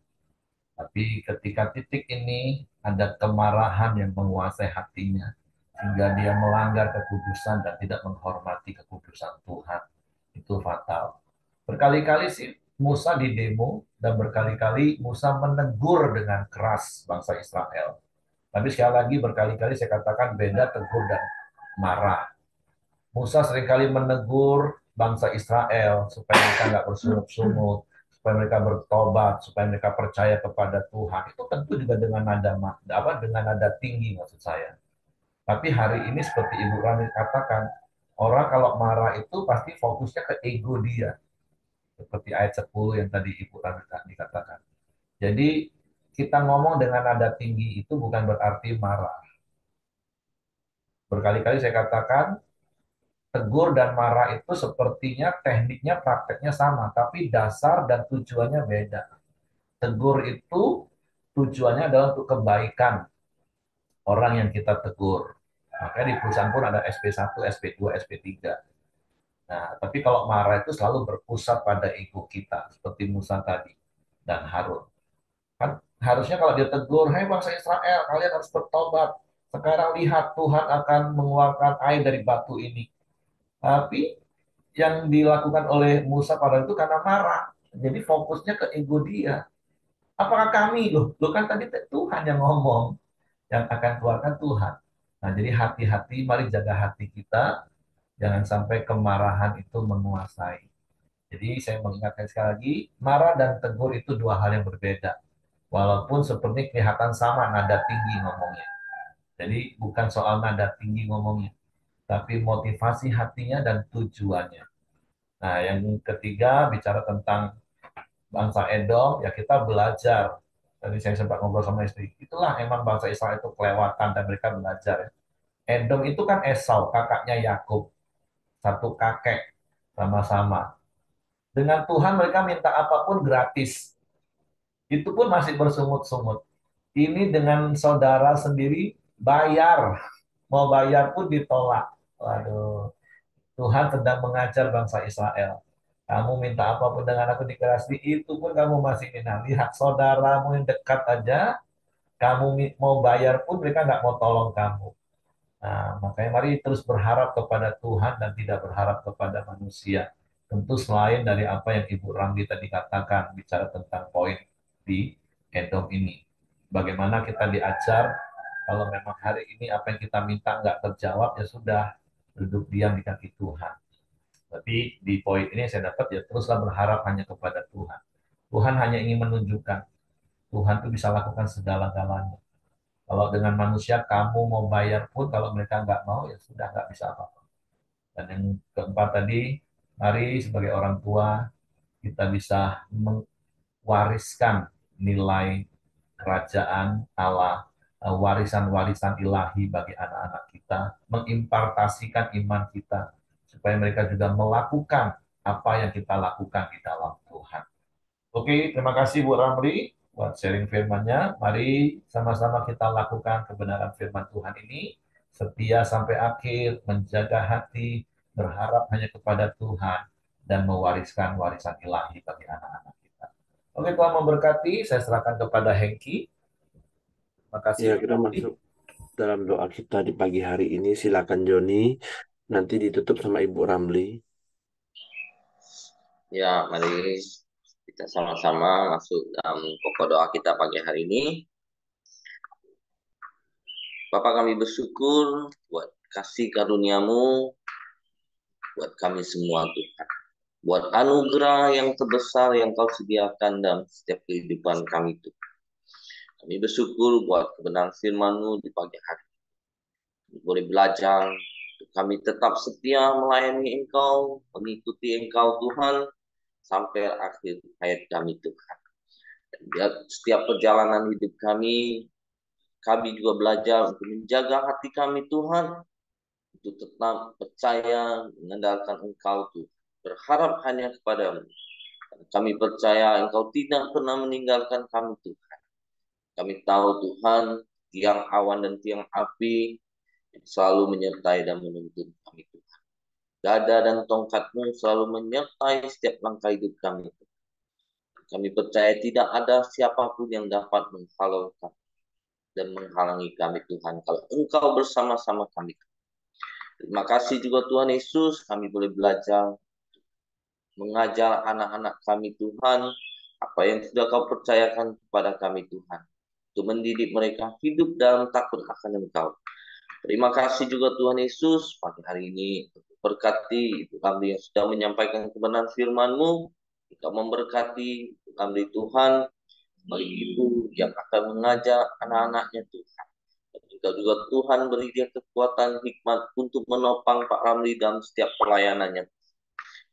Speaker 1: Tapi ketika titik ini ada kemarahan yang menguasai hatinya, sehingga dia melanggar kekudusan dan tidak menghormati kekudusan Tuhan. Itu fatal. Berkali-kali sih Musa didemo dan berkali-kali Musa menegur dengan keras bangsa Israel. Tapi sekali lagi berkali-kali saya katakan beda tegur dan marah. Musa seringkali menegur bangsa Israel supaya mereka nggak bersungut-sungut, supaya mereka bertobat, supaya mereka percaya kepada Tuhan. Itu tentu juga dengan dengan nada tinggi maksud saya. Tapi hari ini seperti Ibu Rani katakan, orang kalau marah itu pasti fokusnya ke ego dia. Seperti ayat 10 yang tadi Ibu Rani dikatakan. Jadi kita ngomong dengan nada tinggi itu bukan berarti marah. Berkali-kali saya katakan, tegur dan marah itu sepertinya tekniknya, prakteknya sama, tapi dasar dan tujuannya beda. Tegur itu tujuannya adalah untuk kebaikan orang yang kita tegur. Makanya di perusahaan pun ada SP1, SP2, SP3. Nah, tapi kalau marah itu selalu berpusat pada ego kita, seperti Musa tadi dan Harun. Kan harusnya kalau dia tegur, hai bangsa Israel, kalian harus bertobat. Sekarang lihat Tuhan akan mengeluarkan air dari batu ini. Tapi yang dilakukan oleh Musa pada itu karena marah. Jadi fokusnya ke ego dia. Apakah kami loh? Loh kan tadi Tuhan yang ngomong, yang akan keluarkan Tuhan. Nah, jadi hati-hati, mari jaga hati kita, jangan sampai kemarahan itu menguasai. Jadi saya mengingatkan sekali lagi, marah dan tegur itu dua hal yang berbeda. Walaupun seperti kelihatan sama nada tinggi ngomongnya. Jadi bukan soal nada tinggi ngomongnya, tapi motivasi hatinya dan tujuannya. Nah, yang ketiga bicara tentang bangsa Edom, ya kita belajar. Tadi saya sempat ngobrol sama istri. Itulah emang bangsa Israel itu kelewatan dan mereka belajar. Ya. Edom itu kan Esau, kakaknya Yakub, satu kakek sama-sama. Dengan Tuhan mereka minta apapun gratis. Itu pun masih bersungut-sungut. Ini dengan saudara sendiri bayar. Mau bayar pun ditolak. Waduh, Tuhan sedang mengajar bangsa Israel. Kamu minta apapun dengan aku dikasih, itu pun kamu masih minta. Lihat saudaramu yang dekat aja, kamu mau bayar pun mereka nggak mau tolong kamu. Nah, makanya mari terus berharap kepada Tuhan dan tidak berharap kepada manusia. Tentu selain dari apa yang Ibu Ramli tadi katakan, bicara tentang poin di Edom ini. Bagaimana kita diajar, kalau memang hari ini apa yang kita minta nggak terjawab, ya sudah, duduk diam di kaki Tuhan. Tapi di poin ini saya dapat ya teruslah berharap hanya kepada Tuhan. Tuhan hanya ingin menunjukkan Tuhan itu bisa lakukan segala-galanya. Kalau dengan manusia kamu mau bayar pun kalau mereka nggak mau ya sudah nggak bisa apa-apa. Dan yang keempat tadi, mari sebagai orang tua kita bisa mewariskan nilai kerajaan Allah, warisan-warisan ilahi bagi anak-anak kita, mengimpartasikan iman kita supaya mereka juga melakukan apa yang kita lakukan di dalam Tuhan. Oke, terima kasih Bu Ramli buat sharing firman-Nya. Mari sama-sama kita lakukan kebenaran firman Tuhan ini. Setia sampai akhir, menjaga hati, berharap hanya kepada Tuhan, dan mewariskan warisan ilahi bagi anak-anak kita. Oke, Tuhan memberkati. Saya serahkan kepada Hengki. Terima kasih
Speaker 3: Ya,
Speaker 1: Bu
Speaker 3: kita
Speaker 1: Ramli.
Speaker 3: masuk dalam doa kita di pagi hari ini. Silakan Joni, nanti ditutup sama Ibu Ramli.
Speaker 4: Ya, mari kita sama-sama masuk dalam pokok doa kita pagi hari ini. Bapak, kami bersyukur buat kasih karuniamu buat kami semua Tuhan. Buat anugerah yang terbesar yang kau sediakan dalam setiap kehidupan kami Tuhan. Kami bersyukur buat kebenaran firman-Mu di pagi hari. Kami boleh belajar, kami tetap setia melayani Engkau, mengikuti Engkau Tuhan, sampai akhir hayat kami Tuhan. Dan setiap perjalanan hidup kami juga belajar untuk menjaga hati kami Tuhan, untuk tetap percaya mengandalkan Engkau Tuhan, berharap hanya kepadamu. Dan kami percaya Engkau tidak pernah meninggalkan kami Tuhan. Kami tahu Tuhan, tiang awan dan tiang api yang selalu menyertai dan menuntun kami Tuhan. Gada dan tongkat-Mu selalu menyertai setiap langkah hidup kami. Kami percaya tidak ada siapapun yang dapat menghalau kami dan menghalangi kami, Tuhan, kalau Engkau bersama-sama kami. Terima kasih juga Tuhan Yesus, kami boleh belajar mengajar anak-anak kami, Tuhan, apa yang sudah Kau percayakan kepada kami, Tuhan, untuk mendidik mereka hidup dalam takut akan Engkau. Terima kasih juga Tuhan Yesus, pagi hari ini berkati Ibu kami yang sudah menyampaikan kebenaran firman-Mu. Engkau memberkati Ibu kami, Tuhan, bagi ibu yang akan mengajak anak-anaknya, Tuhan. Dan juga Tuhan beri dia kekuatan hikmat untuk menopang Pak Ramli dalam setiap pelayanannya.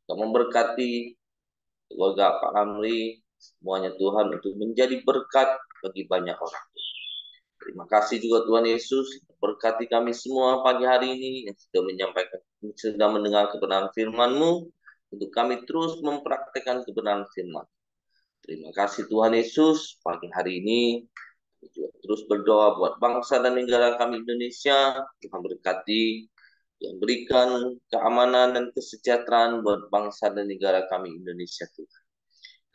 Speaker 4: Engkau memberkati keluarga Pak Ramli, semuanya Tuhan, untuk menjadi berkat bagi banyak orang. Terima kasih juga Tuhan Yesus, berkati kami semua pagi hari ini yang sudah menyampaikan, sudah mendengar kebenaran firman-Mu, untuk kami terus mempraktekkan kebenaran firman. Terima kasih Tuhan Yesus, pagi hari ini juga terus berdoa buat bangsa dan negara kami Indonesia. Tuhan berkati, Tuhan berikan keamanan dan kesejahteraan buat bangsa dan negara kami Indonesia, Tuhan.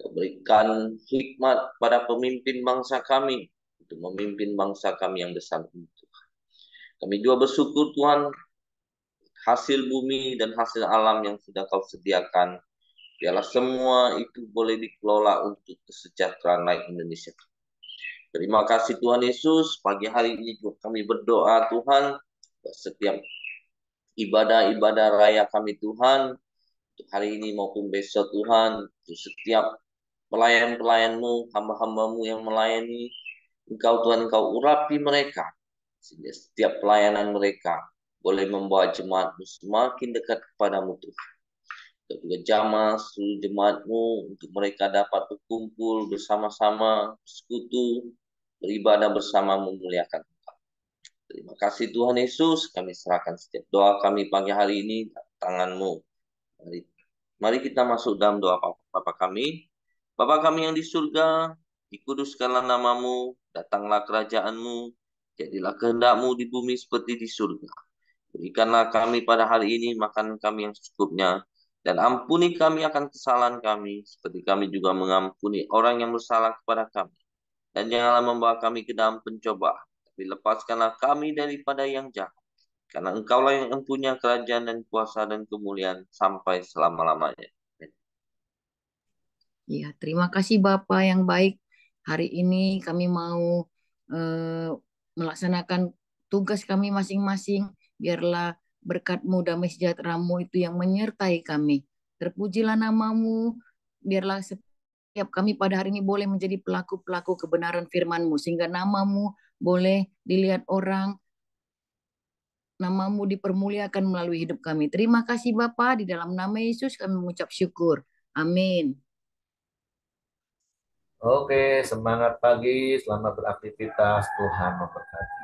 Speaker 4: Tuhan berikan hikmat pada pemimpin bangsa kami untuk memimpin bangsa kami yang besar ini, Tuhan. Kami juga bersyukur Tuhan, hasil bumi dan hasil alam yang sudah Kau sediakan, biarlah semua itu boleh dikelola untuk kesejahteraan rakyat Indonesia. Terima kasih Tuhan Yesus, pagi hari ini juga kami berdoa Tuhan, setiap ibadah-ibadah raya kami Tuhan, untuk hari ini maupun besok Tuhan, untuk setiap pelayan-pelayan-Mu, hamba-hamba-Mu yang melayani, Engkau Tuhan, Engkau urapi mereka, sehingga setiap pelayanan mereka boleh membawa jemaat-Mu semakin dekat kepadamu Tuhan. Dan juga jamaah seluruh jemaat-Mu, untuk mereka dapat berkumpul bersama-sama, bersekutu, beribadah bersama, memuliakan Engkau. Terima kasih Tuhan Yesus, kami serahkan setiap doa kami pagi hari ini tangan-Mu. Mari kita masuk dalam doa Bapa kami. Bapa kami yang di surga, dikuduskanlah nama-Mu, datanglah kerajaan-Mu, jadilah kehendak-Mu di bumi seperti di surga. Berikanlah kami pada hari ini makanan kami yang secukupnya, dan ampuni kami akan kesalahan kami, seperti kami juga mengampuni orang yang bersalah kepada kami. Dan janganlah membawa kami ke dalam pencobaan, tapi lepaskanlah kami daripada yang jahat. Karena Engkaulah yang mempunyai kerajaan dan kuasa dan kemuliaan sampai selama-lamanya.
Speaker 2: Ya, terima kasih Bapak yang baik. Hari ini kami mau melaksanakan tugas kami masing-masing. Biarlah berkat-Mu, damai sejahtera-Mu itu yang menyertai kami. Terpujilah nama-Mu. Biarlah setiap kami pada hari ini boleh menjadi pelaku-pelaku kebenaran firman-Mu. Sehingga nama-Mu boleh dilihat orang, nama-Mu dipermuliakan melalui hidup kami. Terima kasih Bapa, di dalam nama Yesus kami mengucap syukur. Amin.
Speaker 1: Oke, semangat pagi, selamat beraktivitas, Tuhan memberkati.